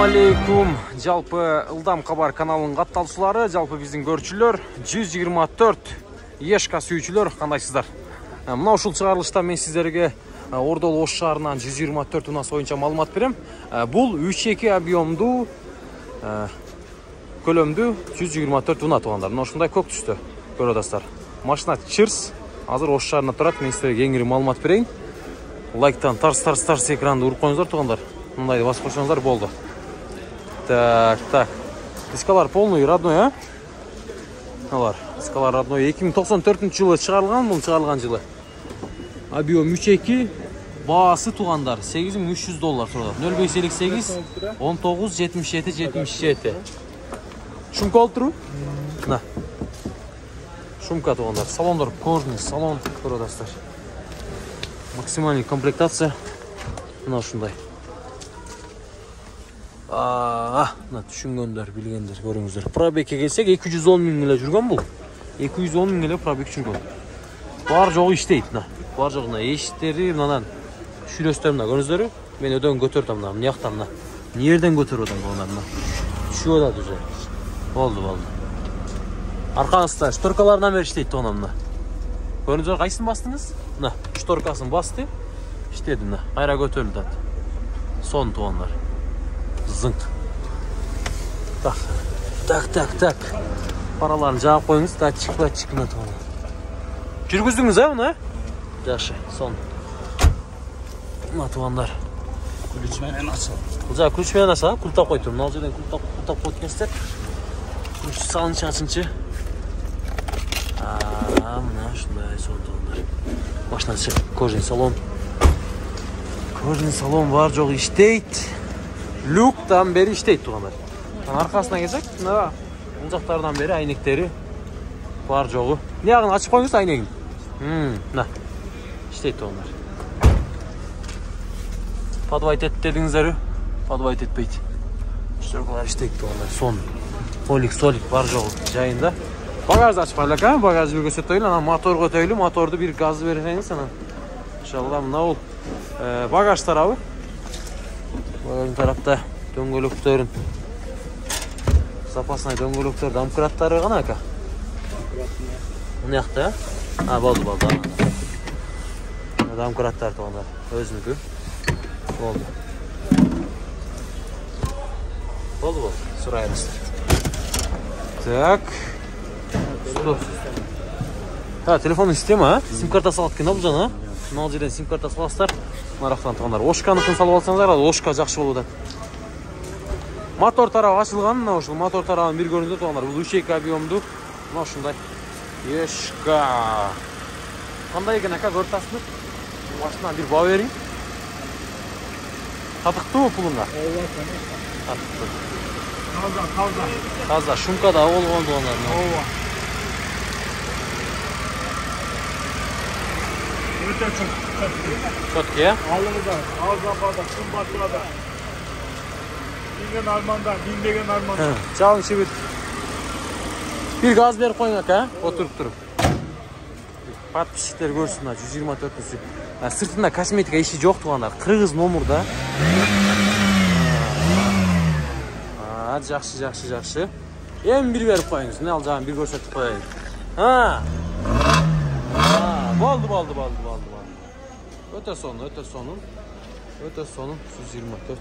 алейкум. Жалпы Ылдам Кабар каналының катталуучулары, жалпы биздин көрчүлөр 124 ешка сүйүүчүлөр, кандайсыздар? Мына ушул чыгарылышта мен сиздерге Ордол Ош шаарынан 124 унас боюнча маалымат берем. Бул 3-2 объемдуу көлөмдүү 124 уна туугандар. Мына ушундай көк түстө көрүп атасыздар. Машина Чирс азыр Ош шаарында турат. Мен сиздерге кеңири маалымат берейин. Лайктан тарс экранды уруп коюңуздар туугандар. Мындайды басып койсоңуздар болду. Так. Дискалар полный родной, а? Алар, дискалар родной. 2094-жылы чыгарылган, бул чыгарылган жылы. Объем 3.2, баасы туугандар $8300 турат. 0558 19 77 77. Шумка алып туру? На. Шумка туугандар. Салондар кожный, салон көрүп атасыздар. Максимальный комплектация. Мына ушундай. Мына түшүнгөндөр, билгендер, көрүңүздөр. Пробегке келсек 210 миң эле жүргөн бул. 210 миң эле пробег жүргөн. Бар жогу иштейт, мына. Бар жогуна эшиктери, мындан шүрөстөр мына көрүңүздөр. Мен өдөн көтөрдүм мына, мына жактан мына. Нерден көтөрүп атам мына. Түшүп атат уже. Болду. Аркаңызда шторкаларынан бери иштейт мына. Көрүңүздөр, кайсын бастыңыз? Мына, шторкасын басты. Иштеди мына. Кайра көтөрүлүп атат. Сон туугандар. Зынк. Так. Параларын жаап коюңуз, датчик мына туугандар. Жүргүздүңүз муну? Жакшы, сон. Мына туугандар. Ключ менен ачыл. Ключ менен ача, култап койтум. Мына жерден култап коюп кетсек. Ключ салынчы. Мына ушундай сон туугандар. Машина кожаный салон. Кожаный салон бар жогу иштейт. Люктан бери иштейт туугандар. Аркасына келсек, мына бул жактардан бери айнектери бар жогу. Ягын ачып коюңуз айнегин. Мына. Иштейт туугандар. Подвайт эт дедиңиздерби? Подвайт этпейт. Шторкалар иштейт туугандар. Сон. Солик бар жогу жайында. Багажды ачып коелук, багажды бир көрсөтөйлү, анан моторго өтөйлү, моторду бир газ берсеңиз анан. Иншалла мына бул багаж тарабы. Багаждын тарапта дөңгөлөктөрүн запасный дөңгөлөктөр, домкраттары гана ака. Мына жакта, болду. Домкраттар туугандар, өзүнүкү. Болду. Сурайбыз. Так. Телефондун система, сим карта салат экен бул жана. Мына жерден сим карта саласыздар. Нарактан туугандар. Ошканыкын салып алсаңыздар, Ошка жакшы болуп атат. Мотор тарабы ачылган, мына ушул мотор тарабын бир көрүңүздөр туугандар. Бул 3.2 объемдуу. Мына ушундай. Ешка. Кандай экен ака, көрүп атасызбы? Машинаны бир баа бериң. Татыктуу пулуңа? Татыктуу. Таза, шумка да болгон туугандар. Өтө Чөткө, э? Алда, кымбатлада. Минбеген арманда. Жалын чебет. Бир газ берип коюң ака, отуруп туруп. Подписчиктер көрсүн, 124-сү. Сыртында косметика иши жок туугандар. Кыргыз номурда. Жакшы. Эми бир берип коюңуз. Мына ал жагын бир көрсөтүп коеюн. Болду. Өтө сонун 124.